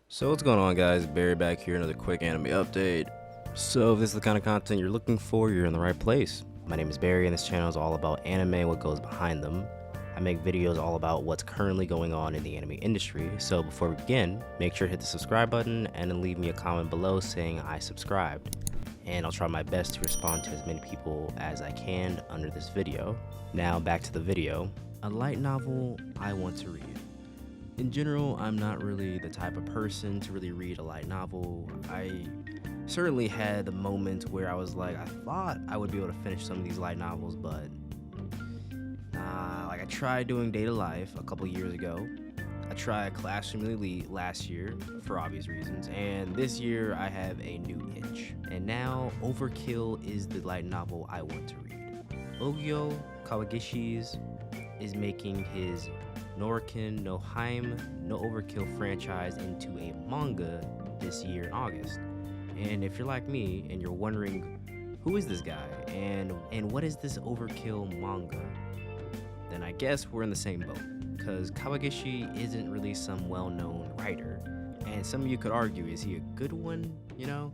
So what's going on, guys? Barry back here, another quick anime update. So if this is the kind of content you're looking for, you're in the right place. My name is Barry and this channel is all about anime and what goes behind them. I make videos all about what's currently going on in the anime industry. So before we begin, make sure to hit the subscribe button and then leave me a comment below saying I subscribed. And I'll try my best to respond to as many people as I can under this video. Now back to the video. A light novel I want to read. In general, I'm not really the type of person to really read a light novel. I certainly had the moment where I was like, I thought I would be able to finish some of these light novels, but I tried doing Data Life a couple years ago. I tried Classroom Elite last year for obvious reasons, and this year I have a new itch. And now Overkill is the light novel I want to read. Ogyo Kawagishi's is making his Noroken No Hime No Overkill franchise into a manga this year in August. And if you're like me and you're wondering who is this guy and what is this Overkill manga, then I guess we're in the same boat, because Kawagishi isn't really some well-known writer, and some of you could argue, is he a good one, you know?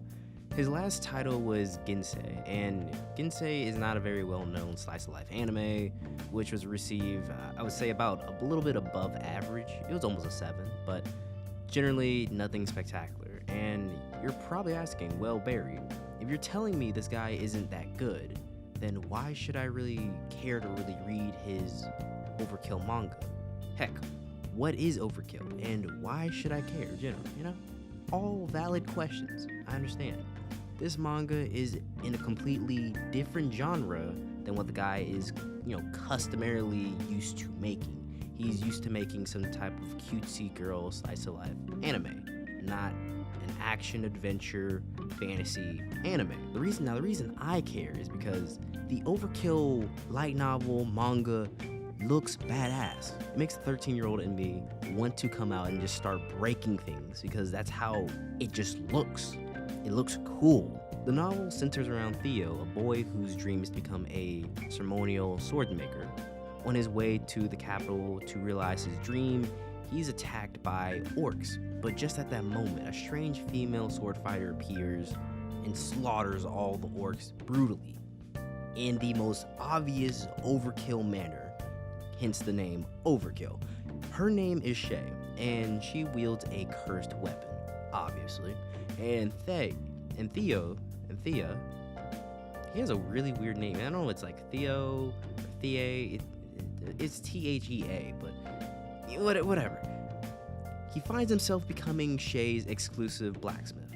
His last title was Ginsei, and Ginsei is not a very well-known slice-of-life anime, which was received, I would say, about a little bit above average. It was almost a 7, but generally nothing spectacular. And you're probably asking, well, Barry, if you're telling me this guy isn't that good, then why should I really care to really read his Overkill manga? Heck, what is Overkill, and why should I care, generally, you know? All valid questions, I understand. This manga is in a completely different genre than what the guy is, customarily used to making. He's used to making some type of cutesy girl slice of life anime, not an action adventure fantasy anime. The reason I care is because the Overkill light novel manga looks badass. It makes the 13-year-old in me want to come out and just start breaking things, because that's how it just looks. It looks cool. The novel centers around Theo, a boy whose dream is to become a ceremonial sword maker. On his way to the capital to realize his dream, he's attacked by orcs, but just at that moment, a strange female sword fighter appears and slaughters all the orcs brutally, in the most obvious Overkill manner, hence the name Overkill. Her name is Shay, and she wields a cursed weapon, obviously. And Thea, he has a really weird name. I don't know if it's like Theo, or Thea, it's Thea, but whatever. He finds himself becoming Shay's exclusive blacksmith.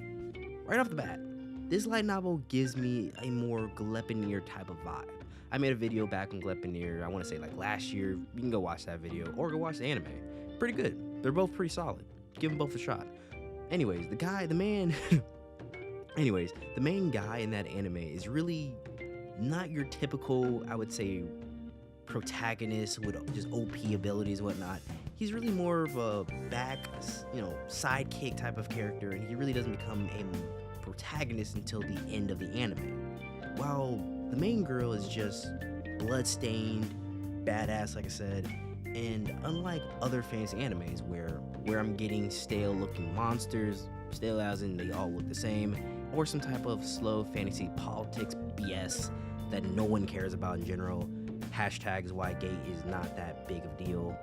Right off the bat, this light novel gives me a more Gleipnir type of vibe. I made a video back on Gleipnir, I want to say like last year. You can go watch that video or go watch the anime. Pretty good. They're both pretty solid. Give them both a shot. Anyways, the main guy in that anime is really not your typical, I would say, protagonist with just OP abilities and whatnot. He's really more of a sidekick type of character, and he really doesn't become a protagonist until the end of the anime. While the main girl is just bloodstained, badass, like I said, and unlike other fantasy animes where I'm getting stale-looking monsters, stale as in they all look the same, or some type of slow fantasy politics BS that no one cares about in general. Hashtags why gay is not that big of a deal,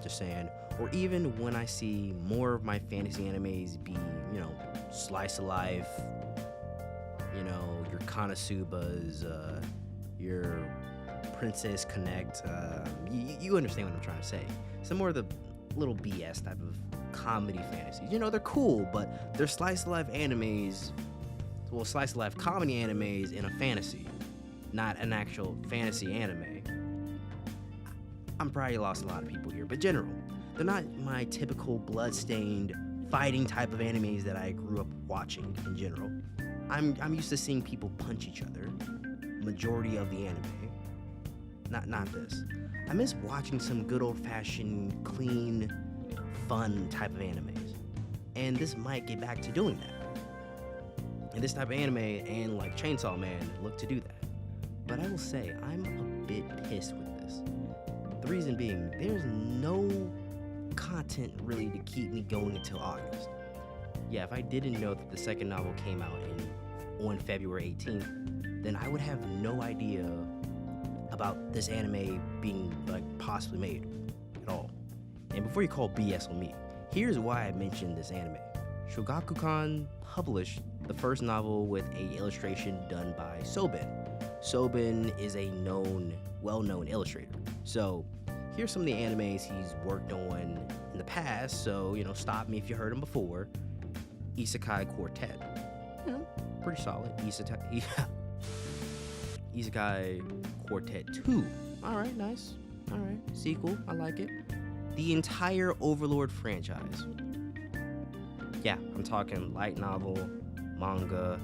just saying. Or even when I see more of my fantasy animes be, slice of life, your Konosubas, your Princess Connect, you understand what I'm trying to say. Some more of the little BS type of comedy fantasies. They're cool, but they're slice of life animes, slice of life comedy animes in a fantasy, not an actual fantasy anime. I'm probably lost a lot of people here, but general, they're not my typical blood-stained fighting type of animes that I grew up watching in general. I'm used to seeing people punch each other, majority of the anime. Not this. I miss watching some good old-fashioned, clean, fun type of animes. And this might get back to doing that. And this type of anime and like Chainsaw Man look to do that. But I will say, I'm a bit pissed with this. The reason being, there's no content really to keep me going until August. Yeah, if I didn't know that the second novel came out on February 18th, then I would have no idea about this anime being like possibly made at all. And before you call BS on me, here's why I mentioned this anime. Shogakukan published the first novel with a illustration done by Soben. Soben is a well-known illustrator. So here's some of the animes he's worked on in the past, so, stop me if you heard him before. Isekai Quartet. Pretty solid. Isekai Quartet 2. Alright, nice. Alright, sequel, I like it. The entire Overlord franchise. Yeah, I'm talking light novel, manga,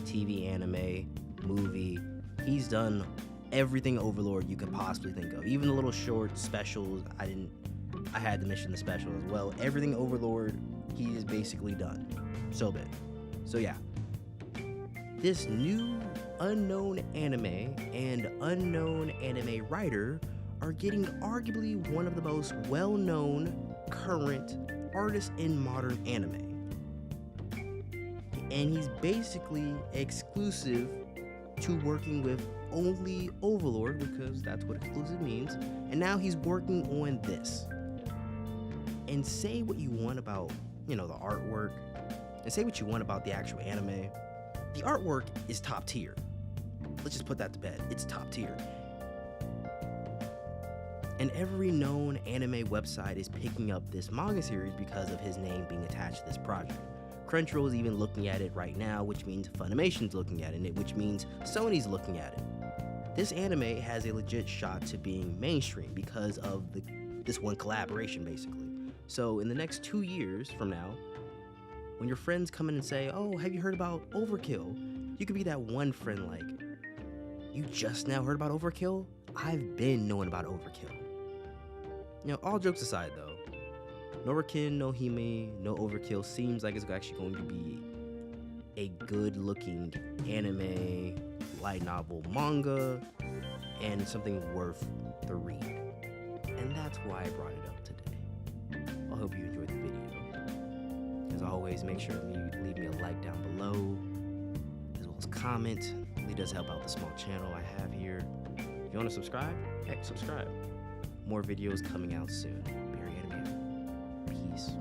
TV anime, movie. He's done everything Overlord you could possibly think of. Even the little short specials, I had to mention the special as well. Everything Overlord, he is basically done. So big. So yeah. This new unknown anime and unknown anime writer are getting arguably one of the most well-known current artists in modern anime. And he's basically exclusive to working with only Overlord, because that's what exclusive means. And now he's working on this. And say what you want about, the artwork, and say what you want about the actual anime. The artwork is top tier. Let's just put that to bed. It's top tier. And every known anime website is picking up this manga series because of his name being attached to this project. Crunchyroll is even looking at it right now, which means Funimation's looking at it, which means Sony's looking at it. This anime has a legit shot to being mainstream because of this one collaboration, basically. So in the next 2 years from now, when your friends come in and say, "Oh, have you heard about Overkill?" You could be that one friend like, "You just now heard about Overkill? I've been knowing about Overkill." All jokes aside though, Noroken No Hime No Overkill seems like it's actually going to be a good looking anime, light novel, manga, and something worth the read. And that's why I brought it up today. I hope you enjoyed the video. As always, make sure to leave me a like down below, as well as comment. It really does help out the small channel I have here. If you want to subscribe, heck, subscribe. More videos coming out soon. Barryanime. Peace.